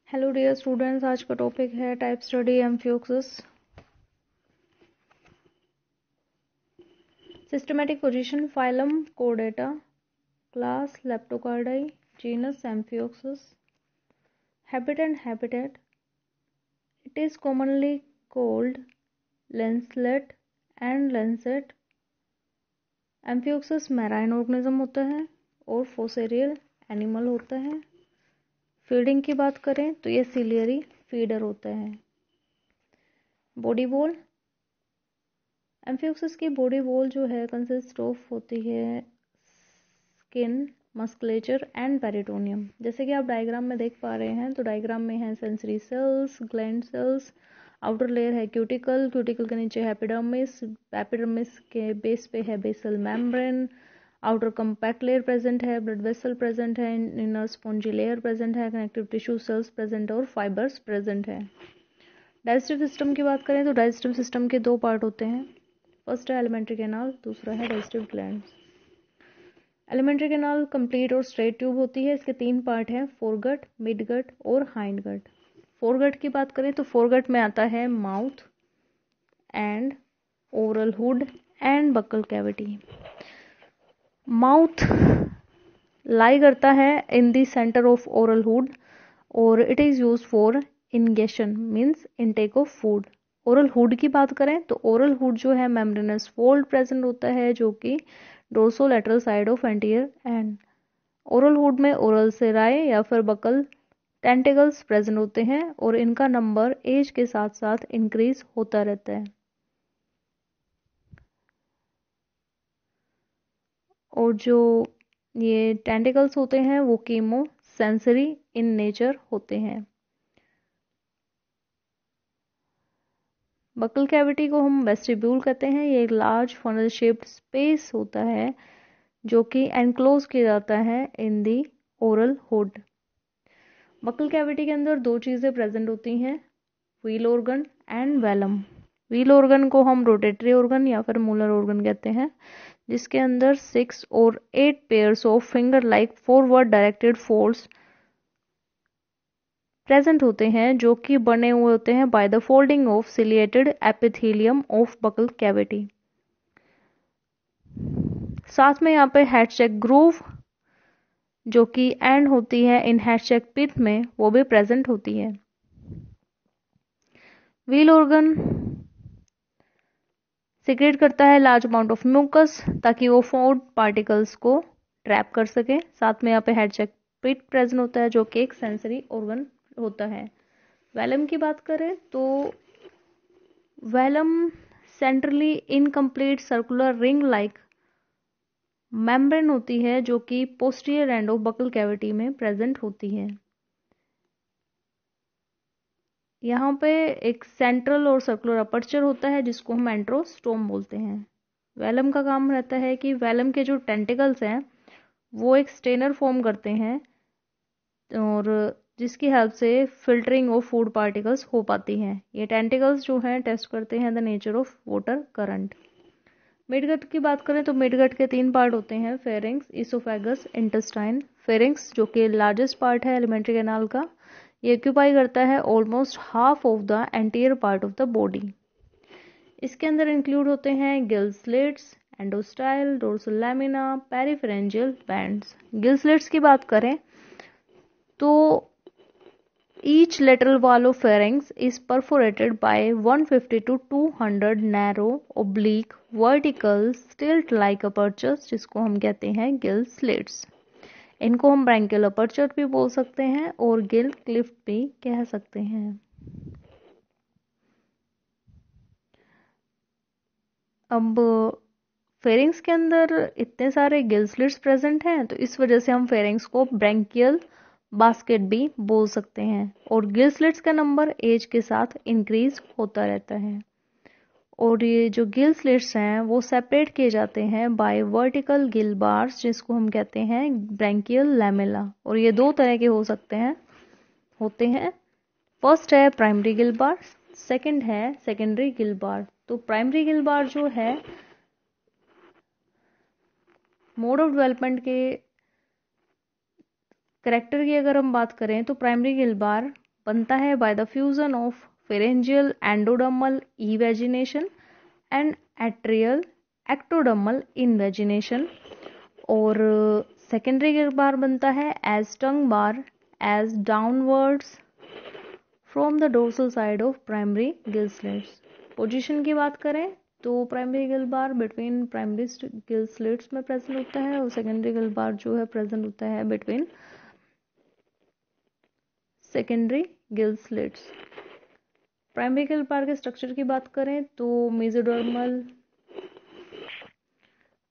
Hello dear students, आज का topic है type study amphioxus. Systematic position, phylum chordata, class leptocardii, genus amphioxus, habit and habitat. It is commonly called lancelet and lancet. Amphioxus marine organism होता है और फोसेरियल animal होता है। Feeding की बात करें तो ये सिलियरी फीडर होता है। बॉडी वॉल, एम्फियोक्सिस की बॉडी वॉल जो है कंसिस्ट ऑफ होती है स्किन, मस्कुलेचर एंड पेरिटोनियम। जैसे कि आप डायग्राम में देख पा रहे हैं, तो डायग्राम में है sensory cells, gland cells, outer layer है क्यूटिकल, क्यूटिकल के नीचे एपिडर्मिस, एपिडर्मिस के बेस पे है basal membrane, outer compact layer present है, ब्लड वेसल प्रेजेंट है, इनर स्पॉन्जी लेयर प्रेजेंट है, कनेक्टिव टिश्यू सेल्स प्रेजेंट और फाइबर्स प्रेजेंट है। डाइजेस्टिव सिस्टम की बात करें तो डाइजेस्टिव सिस्टम के दो पार्ट होते हैं। फर्स्ट है एलिमेंट्री कैनाल, दूसरा है digestive glands. Alimentary canal complete और स्ट्रेट ट्यूब होती है। इसके तीन पार्ट हैं, फोरगट, मिडगट और हाइंड गट। फोरगट की बात करें तो फोरगट में आता है mouth and oral hood and buccal cavity. Mouth lie करता है in the centre of oral hood और it is use for ingestion means intake of food. Oral hood की बात करें तो ओरल हुड जो है मेम्ब्रेनस फोल्ड प्रेजेंट होता है, जो कि dorsolateral side of anterior end. Oral hood में ओरल सेराई या फिर बकल टेंटिकल्स प्रेजेंट होते हैं और इनका नंबर एज के साथ साथ इंक्रीज होता रहता है। और जो ये टेंटिकल्स होते हैं वो कीमो सेंसरी इन नेचर होते हैं। बकल कैविटी को हम वेस्टिब्यूल कहते हैं। ये एक लार्ज फनल शेप्ड स्पेस होता है जो कि एनक्लोज किया जाता है in the oral hood. Buccal cavity के अंदर दो चीज़ें प्रेजेंट होती हैं, wheel organ and velum. Wheel organ को हम रोटेटरी ऑर्गन या फिर मूलर ऑर्गन कहते हैं, जिसके अंदर 6 और 8 pairs of finger like forward directed folds present होते हैं, जो कि बने हुए होते हैं by the folding of ciliated epithelium of buccal cavity. साथ में यहाँ पे हेडचेक ग्रूव जो कि एंड होती है इन हेडचेक पिथ में, वो भी प्रेजेंट होती है। व्हील ऑर्गन सिक्रेट करता है लार्ज अमाउंट ऑफ म्यूकस ताकि वो फूड पार्टिकल्स को ट्रैप कर सके। साथ में यहाँ पे हेडचेक पिथ प्रेजेंट होता है जो कि एक सेंसरी ऑर्गन होता है। वेलम की बात करें तो velum centrally incomplete circular ring like membrane होती है जो कि posterior end of buccal cavity में प्रेजेंट होती है। यहाँ पे एक सेंट्रल और सर्कुलर अपर्चर होता है जिसको हम एंट्रोस्टोम बोलते हैं। वेलम का काम रहता है कि वेलम के जो टेंटिकल्स हैं वो एक स्टेनर फॉर्म करते हैं और जिसकी हेल्प से फिल्टरिंग ऑफ फूड पार्टिकल्स हो पाती हैं। ये टेंटिकल्स जो हैं टेस्ट करते हैं the nature of water current. Midgut की बात करें तो मिडगट के तीन पार्ट होते हैं, फेरिंग्स, इसोफेगस, इंटेस्टाइन। फेरिंग्स जो कि लार्जेस्ट पार्ट है एलिमेंट्री कैनाल का, ये ऑक्यूपाई करता है almost half of the anterior part of the body. इसके अंदर इंक्लूड होते हैं gill slits, endostyle, dorsal lamina, peripharyngeal bands. Gill slits की बात करें तो each lateral wall of pharynx is perforated by 150 to 200 narrow oblique vertical stilt like apertures जिसको हम कहते हैं गिल स्लिट्स। इनको हम ब्रैंकियल अपर्चर भी बोल सकते हैं और गिल क्लिफ्ट भी कह सकते हैं। अब फेरिंग्स के अंदर इतने सारे गिल स्लिट्स प्रेजेंट हैं तो इस वजह से हम फेरिंग्स को ब्रैंकियल बास्केट भी बोल सकते हैं। और गिल स्लिट्स का नंबर एज के साथ इंक्रीज होता रहता है। और ये जो गिल स्लिट्स हैं वो सेपरेट किए जाते हैं बाय वर्टिकल गिल बार्स जिसको हम कहते हैं ब्रैंकियल लैमेला। और ये दो तरह के होते हैं। फर्स्ट है प्राइमरी गिल बार, सेकंड है सेकेंडरी गिल बार। तो प्राइमरी गिल बार जो है मोड ऑफ डेवलपमेंट के करेक्टर की अगर हम बात करें तो प्राइमरी गिल बार बनता है by the fusion of pharyngeal endodermal evagination and atrial ectodermal invagination. और सेकेंडरी गिल बार बनता है as tongue bar as downwards from the dorsal side of primary gill slits. Position की बात करें तो primary gill bar between primary gill slits में present होता है और सेकेंडरी गिल बार जो है प्रेजेंट होता है between secondary gill slits. Primary gill bar के स्ट्रक्चर की बात करें तो मेसोडर्मल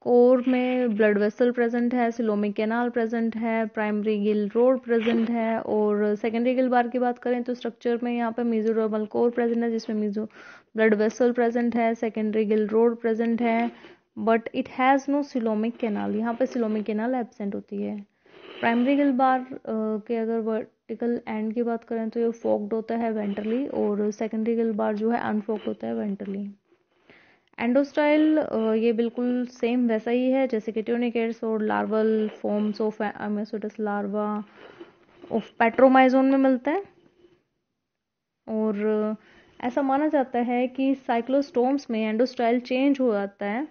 कोर में ब्लड वेसल प्रेजेंट है, सिलोमिक कैनाल प्रेजेंट है, प्राइमरी गिल रोड प्रेजेंट है। और सेकेंडरी गिल बार की बात करें तो स्ट्रक्चर में यहाँ पे मेसोडर्मल कोर प्रेजेंट है जिसमें मेसो ब्लड वेसल प्रेजेंट है, सेकेंडरी गिल रोड प्रेजेंट है, but it has no coelomic canal. यहाँ पे सिलोमिक कैनाल एब्सेंट होती है। प्राइमरी गिल बार के अगर वर्टिकल एंड की बात करें तो ये फोक्ड होता है वेंट्रली और सेकेंडरी गिल बार जो है अनफोक्ड होता है वेंट्रली। एंडोस्टाइल ये बिल्कुल सेम वैसा ही है जैसे कि ट्यूनिकेट्स और larval forms of ammocoetes larva of petromyzon में मिलता है। और ऐसा माना जाता है कि साइक्लोस्टोम्स में एंडोस्टाइल चेंज हो जाता है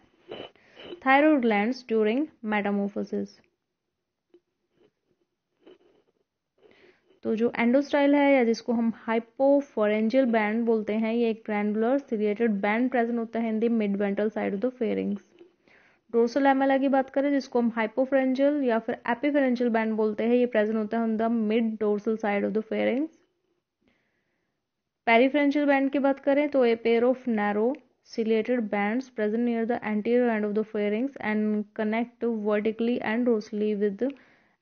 थायरॉइड ग्लैंड्स ड्यूरिंग मेटामॉर्फोसिस। तो जो एंडोस्टाइल है या जिसको हम हाइपोफोरेंजियल बैंड बोलते हैं, ये एक ग्रैंडुलर सिलिएटेड बैंड प्रेजेंट होता है in the mid ventral side of the pharynx. Dorsal lamella की बात करें जिसको हम हाइपोफोरेंजियल या फिर एपिफेरेंजियल बैंड बोलते हैं, ये प्रेजेंट होता है on the mid dorsal side of the pharynx. Peripharyngeal band की बात करें तो a pair of narrow ciliated bands present near the anterior end of the pharynx and connect vertically and dorsally with the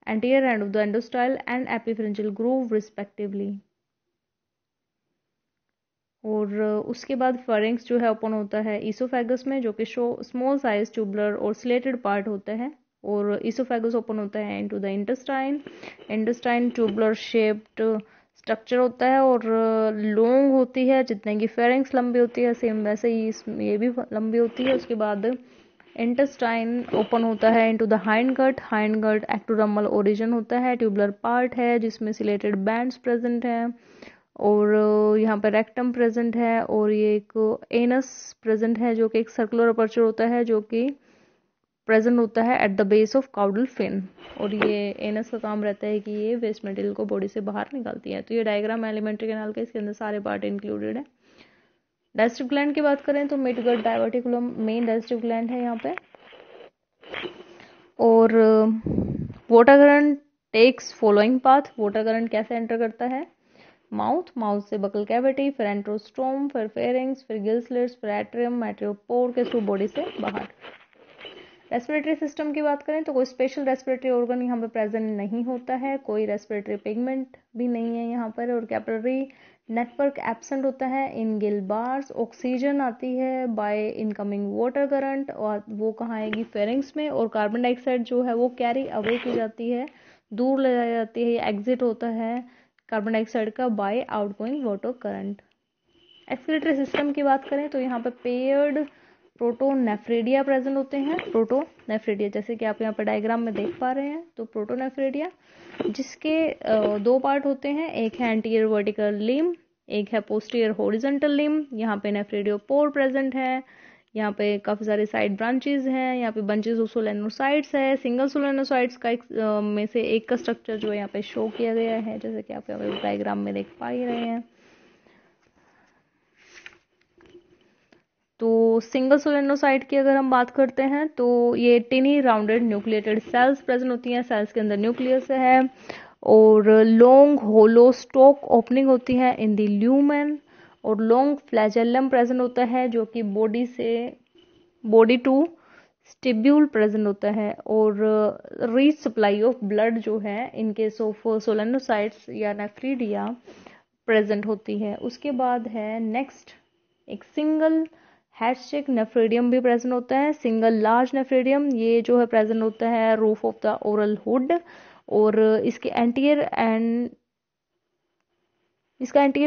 anterior end of the endostyle and epipharyngeal groove respectively। और उसके बाद pharynx जो है open होता है oesophagus में जो कि स्मॉल साइज ट्यूबुलर और स्लेटेड पार्ट होता है, और ईसोफेगस ओपन होता है into the intestine. Intestine tubular shaped structure होता है और लॉन्ग होती है, जितने की फेरिंक्स लंबी होती है सेम वैसे ही ये भी लंबी होती है। उसके बाद इंटेस्टाइन ओपन होता है into the hind gut. Hind gut ectodermal origin होता है, ट्यूबुलर पार्ट है जिसमें सिलेटेड बैंड्स प्रेजेंट हैं, और यहाँ पर रेक्टम प्रेजेंट है, और ये एक एनस प्रेजेंट है जो कि एक सर्कुलर अपर्चर होता है जो कि प्रेजेंट होता है at the base of caudal fin. और ये एनस का काम रहता है कि ये वेस्ट मटेरियल को बॉडी से बाहर निकालती है। तो ये डायग्राम एलिमेंट्री कैनाल का, इसके अंदर सारे पार्ट इंक्लूडेड है। डाइजेस्टिव ग्लैंड की बात करें तो mid gut diverticulum main digestive gland है यहाँ पे। और water current takes following path. Water current कैसे एंटर करता है? माउथ से बकल कैविटी, फिर एंट्रोस्टोम, फिर फेरिंग्स, फिर गिल स्लिट्स, फिर एट्रियम, मेट्रियोपोर के थ्रू बॉडी से बाहर। रेस्पिरेटरी सिस्टम की बात करें तो कोई स्पेशल रेस्पिरेटरी ऑर्गन यहाँ पे प्रेजेंट नहीं होता है, कोई रेस्पिरेटरी पिगमेंट भी नहीं है यहाँ पर, और कैपिलरी नेटवर्क एब्सेंट होता है इन गिल बार्स। ऑक्सीजन आती है बाय इनकमिंग वाटर करंट, और वो कहाँ आएगी? फेरिंग्स में। और कार्बन डाइऑक्साइड जो है वो कैरी अवे की जाती है, दूर ले जाई जाती है, एग्जिट होता है कार्बन डाइऑक्साइड का by outgoing water current. Excretory system की बात करें तो यहाँ पे पेयर्ड प्रोटोनेफ्रिडिया प्रेजेंट होते हैं। प्रोटोनेफ्रिडिया जैसे कि आप यहाँ पर डायग्राम में देख पा रहे हैं, तो प्रोटोनेफ्रिडिया जिसके दो पार्ट होते हैं, एक है एंटीरियर वर्टिकल लिम्ब, एक है पोस्टीरियर हॉरिजॉन्टल लिम्ब। यहाँ पे नेफ्रिडियोपोर प्रेजेंट है, यहाँ पे काफी सारे साइड ब्रांचेस हैं, यहाँ पे बंचेस ऑफ सोलेनोसाइट्स है। सिंगल सोलेनोसाइट्स का में से एक का स्ट्रक्चर जो है यहाँ पे शो किया गया है, जैसे कि आप यहाँ पे डायग्राम में देख पा ही रहे हैं। तो सिंगल सोलेनोसाइट की अगर हम बात करते हैं तो ये टिनी राउंडेड न्यूक्लिएटेड सेल्स प्रेजेंट होती हैं, सेल्स के अंदर न्यूक्लियस है, और लॉन्ग होलो स्टॉक ओपनिंग होती है इन द ल्यूमेन, और लॉन्ग फ्लैजेलम प्रेजेंट होता है जो कि बॉडी टू स्टिब्यूल प्रेजेंट होता है, और रिच सप्लाई ऑफ ब्लड जो है इन केस ऑफ सोलेनोसाइट्स या नेफ्रिडिया प्रेजेंट होती है। उसके बाद है नेक्स्ट एक सिंगल हैशचेक नेफ्रिडियम भी प्रेजेंट होता है। सिंगल लार्ज नेफ्रिडियम ये जो है प्रेजेंट होता है roof of the oral hood, और इसका एंटीरियर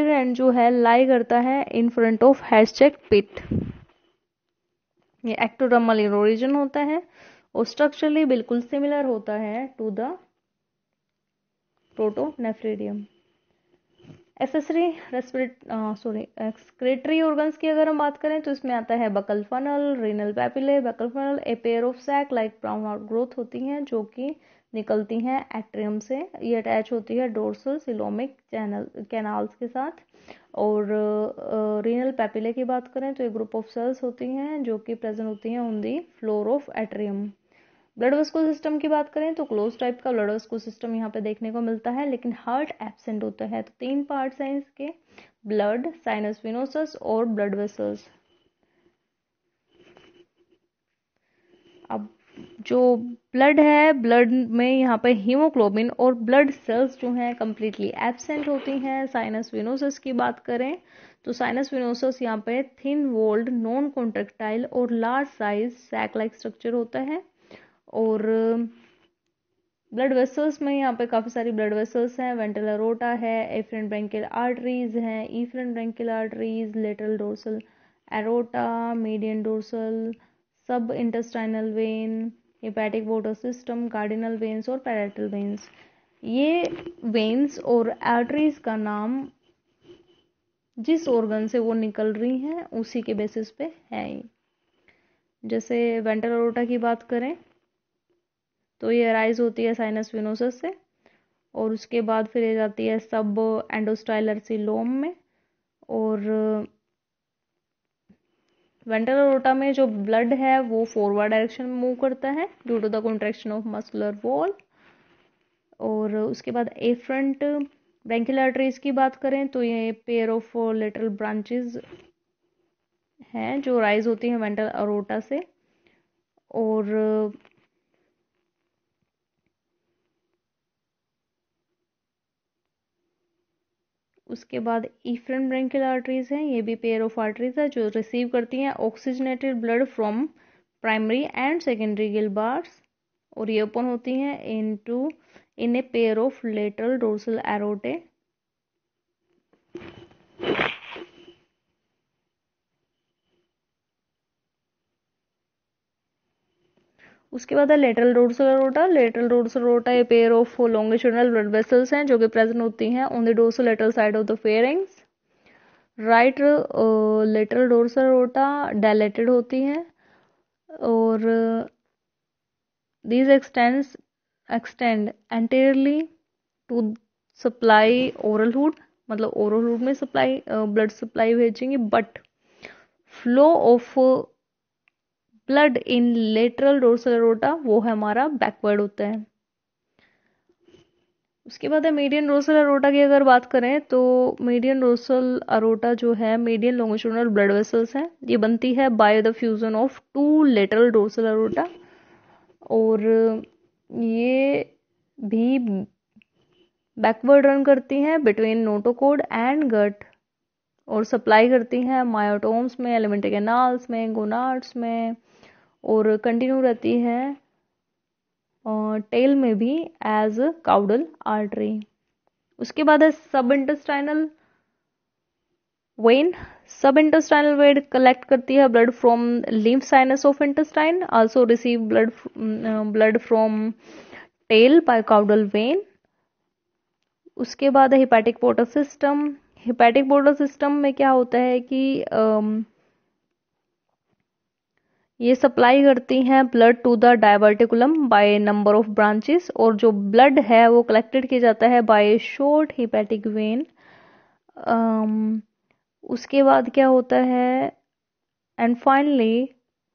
एंड जो है लाई करता है इन फ्रंट ऑफ हैशचेक पिट। ये एक्टोडर्मल इन ओरिजिन होता है और स्ट्रक्चरली बिल्कुल सिमिलर होता है to the protonephridium. Accessory excretory organs की अगर हम बात करें तो इसमें आता है buccal funnel, renal papillae, buccal funnel, a pair of sac like brown outgrowth होती हैं जो कि निकलती हैं एट्रियम से। ये अटैच होती है डोर्सल सिलोमिक कैनाल्स के साथ। और रीनल पैपिले की बात करें तो एक ग्रुप ऑफ सेल्स होती हैं जो कि प्रेजेंट होती हैं on the floor of atrium. Blood vascular system की बात करें तो क्लोज टाइप का ब्लड वेस्कुलर सिस्टम यहाँ पे देखने को मिलता है, लेकिन हार्ट एब्सेंट होता है। तो 3 पार्ट्स हैं इसके, ब्लड, साइनस विनोसस और ब्लड वेसल्स। अब जो ब्लड है, ब्लड में यहाँ पे हीमोग्लोबिन और ब्लड सेल्स जो हैं कंप्लीटली एब्सेंट होती हैं। साइनस विनोसस की बात करें तो साइनस विनोसस यहाँ पे थिन वॉल्ड, नॉन कॉन्ट्रेक्टाइल और large size sac like structure होता है। और ब्लड वेसल्स में यहाँ पे काफ़ी सारी ब्लड वेसल्स हैं। वेंट्रल एरोटा है, एफरेंट ब्रैंकियल आर्टरीज हैं, efferent branchial arteries, lateral dorsal aorta, median dorsal, sub intestinal vein, hepatic portal system, cardinal veins और पैरेटल वेन्स। ये वेन्स और आर्टरीज का नाम जिस ऑर्गन से वो निकल रही हैं उसी के बेसिस पे है। जैसे वेंट्रल एरोटा की बात करें तो ये अराइज होती है साइनस विनोसस से, और उसके बाद फिर ये जाती है सब एंडोस्टाइलर सिलोम में। और वेंट्रल एरोटा में जो ब्लड है वो फॉरवर्ड डायरेक्शन में मूव करता है due to the contraction of muscular wall. और उसके बाद एफरंट ब्रैंकियल आर्टरीज की बात करें तो ये पेयर ऑफ लेटरल ब्रांचेस हैं जो राइज होती हैं वेंट्रल एरोटा से। और उसके बाद इफरेंट ब्रैंकियल आर्टरीज हैं, ये भी पेयर ऑफ आर्टरीज है जो रिसीव करती हैं oxygenated blood from primary and secondary gill bars, और ये ओपन होती हैं in a pair of lateral dorsal aortae. उसके बाद है lateral dorsal aorta. Lateral dorsal aorta ये pair of longitudinal blood vessels हैं जो कि प्रेजेंट होती हैं on the dorsal lateral side of the pharynx. Right lateral dorsal aorta dilated होती हैं, और these extend anteriorly to supply oral hood, मतलब ओरल हुड में सप्लाई ब्लड सप्लाई भेजेंगे, but flow of blood in lateral dorsal aorta वो है हमारा backward होता है। उसके बाद है मीडियन डोर्सल एरोटा की अगर बात करें तो मीडियन डोर्सल एरोटा जो है मीडियन लॉन्गिट्यूडिनल ब्लड वेसल्स है। ये बनती है by the fusion of 2 lateral dorsal aorta, और ये भी बैकवर्ड रन करती हैं बिटवीन नोटोकोड एंड गट, और सप्लाई करती हैं मायोटोम्स में, एलिमेंट्री कैनाल्स में, गोनाड्स में, और कंटिन्यू रहती है टेल में भी एज काउडल आर्टरी। उसके बाद है sub intestinal vein. Sub intestinal vein collect करती है blood from lymph sinus of intestine, also receive blood from tail by caudal vein. उसके बाद है hepatic portal system. Hepatic portal system में क्या होता है कि ये सप्लाई करती हैं blood to the diverticulum by number of branches, और जो ब्लड है वो कलेक्टेड किया जाता है बाय शॉर्ट हिपैटिक वेन। उसके बाद क्या होता है, एंड फाइनली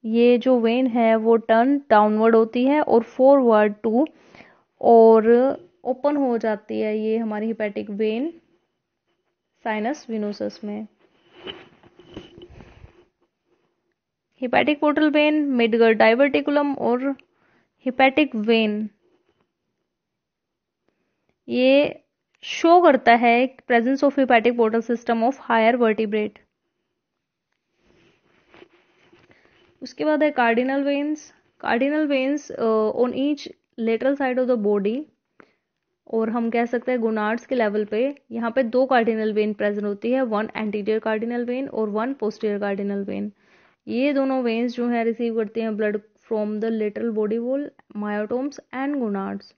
ये जो वेन है वो टर्न डाउनवर्ड होती है और फॉरवर्ड टू, और ओपन हो जाती है ये हमारी हिपैटिक वेन साइनस विनोसस में। Hepatic portal vein, midgut diverticulum और हिपैटिक वेन ये शो करता है presence of hepatic portal system of higher vertebrate. उसके बाद है cardinal veins. Cardinal veins on each lateral side of the body, और हम कह सकते हैं गोनाड्स के लेवल पे यहाँ पे 2 कार्डिनल वेन प्रेजेंट होती है, 1 एंटीरियर कार्डिनल वेन और 1 पोस्टीरियर कार्डिनल वेन। ये दोनों वेन्स जो है रिसीव करते हैं blood from the lateral body wall, myotomes and gonads.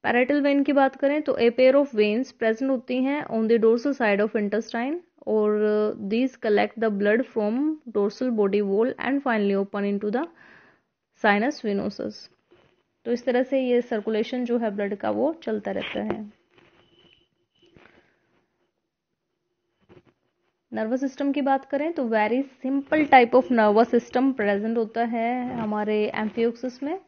Parietal vein की बात करें तो a pair of veins present होती हैं on the dorsal side of intestine और these collect the blood from dorsal body wall and finally open into the sinus venosus. तो इस तरह से ये सर्कुलेशन जो है ब्लड का वो चलता रहता है। नर्वस सिस्टम की बात करें तो very simple type of nervous system present होता है हमारे एम्फियोक्सिस में।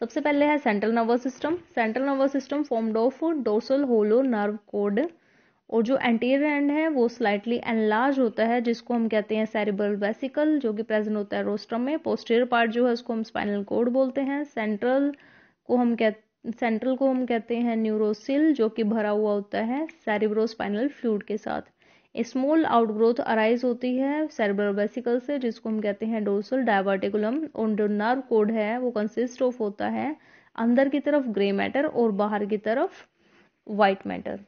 सबसे पहले है central nervous system. Central nervous system formed of dorsal hollow nerve cord और जो एंटीरियर एंड है वो स्लाइटली एनलार्ज होता है जिसको हम कहते हैं सेरिब्रल वेसिकल जो कि प्रेजेंट होता है रोस्ट्रम में। पोस्टीरियर पार्ट जो है उसको हम स्पाइनल कोड बोलते हैं। सेंट्रल को हम कहते हैं न्यूरोसिल जो कि भरा हुआ होता है सेरिब्रोस्पाइनल फ्लूइड के साथ। स्मॉल आउटग्रोथ अराइज होती है सेरिब्रल वेसिकल से जिसको हम कहते हैं डोर्सल डायवर्टिकुलम और जो नर्व कोड है वो कंसिस्ट ऑफ होता है अंदर की तरफ ग्रे मैटर और बाहर की तरफ व्हाइट मैटर।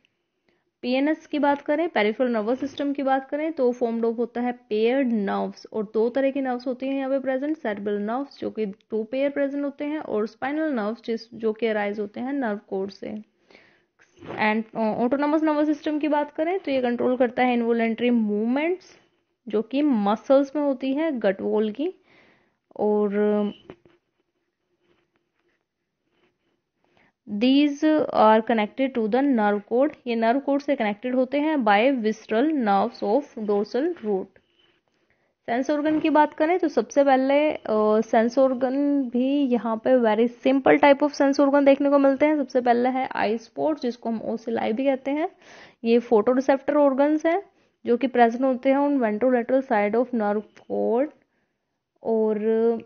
पीएनएस की बात करें, पेरिफेरल नर्वस सिस्टम की बात करें तो फॉर्म्ड ऑफ होता है पेयर्ड नर्व्स और दो तरह की नर्व्स होती हैं यहाँ पे प्रेजेंट। सेरिब्रल नर्व्स जो कि 2 पेयर प्रेजेंट होते हैं और स्पाइनल नर्व्स जो कि अराइज होते हैं नर्व कोड से। एंड ऑटोनोमस नर्वस सिस्टम की बात करें तो ये कंट्रोल करता है इनवॉलेंट्री मूवमेंट्स जो कि मसल्स में होती है गट वॉल की और these are connected to the nerve cord. ये नर्व कोड से कनेक्टेड होते हैं by visceral nerves of dorsal root. Sense organ की बात करें तो सबसे पहले सेंस ऑर्गन भी यहाँ पे very simple type of sense organ देखने को मिलते हैं। सबसे पहले है आई स्पॉट जिसको हम ओसिलाई भी कहते हैं। ये फोटो रिसेप्टर ऑर्गन्स हैं जो कि प्रेजेंट होते हैं on ventrolateral side of nerve cord और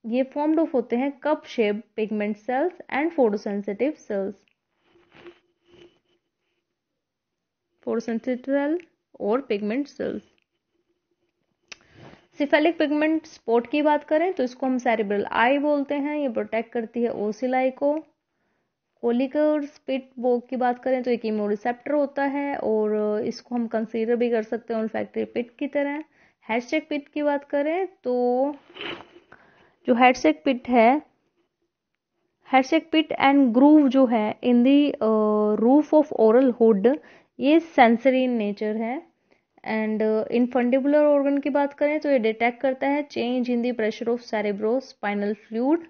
ये फॉर्म्ड ऑफ होते हैं cup shape pigment cells and photosensitive cells. Photosensitive cell और pigment cells. Cephalic pigment spot की बात करें तो इसको हम सेरिब्रल आई बोलते हैं। ये प्रोटेक्ट करती है ओसिलाई को। कोलिकल स्पिट बोग की बात करें तो एक कीमोरिसेप्टर होता है और इसको हम कंसीडर भी कर सकते हैं ओल्फैक्टरी पिट की तरह। हेडसेक पिट की बात करें तो जो हेडसेक पिट है, हेडसेक पिट एंड ग्रूव जो है in the roof of oral hood ये सेंसरी इन नेचर है। एंड इन फंडिबुलर ऑर्गन की बात करें तो ये डिटेक्ट करता है change in the pressure of cerebrospinal fluid.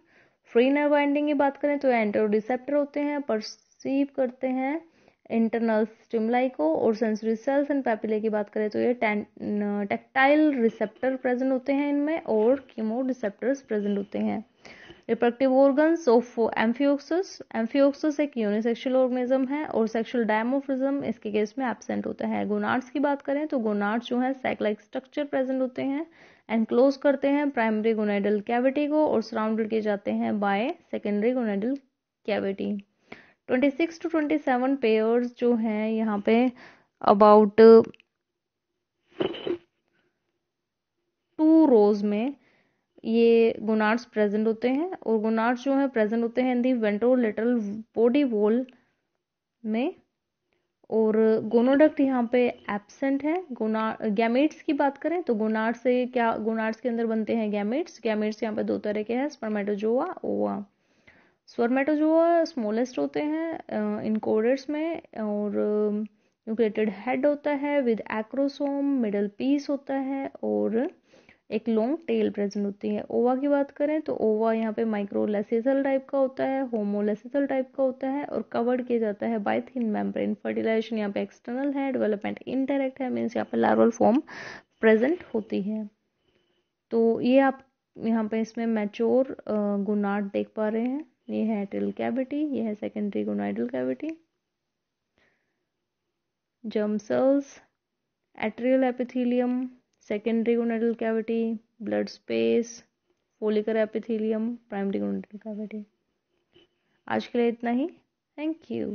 Free nerve binding की बात करें तो एंटेरो रिसेप्टर होते हैं, परसीव करते हैं इंटरनल स्टिमुलाई को। और सेंसरी सेल्स एंड पैपिले की बात करें तो ये टेक्टाइल रिसेप्टर प्रेजेंट होते हैं इनमें और कीमो रिसेप्टर्स प्रेजेंट होते हैं। Reproductive organs of amphioxus. Amphioxus एक यूनिसेक्सुअल ऑर्गेनिज्म है और सेक्सुअल डायमोर्फिज्म इसके केस में एब्सेंट होता है। गोनाड्स की बात करें तो गोनाड्स जो है सैक लाइक स्ट्रक्चर प्रेजेंट होते हैं, एनक्लोज करते हैं प्राइमरी गोनाइडल कैविटी को और सराउंडेड किए जाते हैं by secondary gonadal cavity. 26 to 27 pairs जो हैं यहाँ पे अबाउट 2 रोज में ये गोनाड्स प्रेजेंट होते हैं और गोनाड्स जो है प्रेजेंट होते हैं इन दी वेंट्रोलेटरल बॉडी वॉल में और गोनोडक्ट यहाँ पे एब्सेंट है। गैमेट्स की बात करें तो गोनाड से क्या, गोनाड्स के अंदर बनते हैं गैमेट्स। गैमेट्स यहाँ पे 2 तरह के हैं, स्पर्मेटोजोआ, ओवा। स्पर्मेटोजोआ स्मॉलेस्ट होते हैं इनकोडर्स में और न्यूक्लिएटेड हेड होता है विद एक्रोसोम, मिडल पीस होता है और एक लॉन्ग टेल प्रेजेंट होती है। ओवा की बात करें तो ओवा यहाँ पे माइक्रोलेसिसल टाइप का होता है, होमोलेसिसल टाइप का होता है और कवर्ड किया जाता है बाय थिन मेम्ब्रेन। फर्टिलाइजेशन यहाँ पे एक्सटर्नल है, डेवलपमेंट इनडायरेक्ट है, मीन्स यहाँ पे लार्वल फॉर्म प्रेजेंट होती है। तो ये आप यहाँ पे इसमें मैच्योर गोनाड देख पा रहे हैं। ये है टेल कैविटी, ये है secondary gonadal cavity. Germ cells, atrial epithelium, secondary gonadal cavity, blood space, follicular epithelium, primary gonadal cavity. आज के लिए इतना ही। Thank you.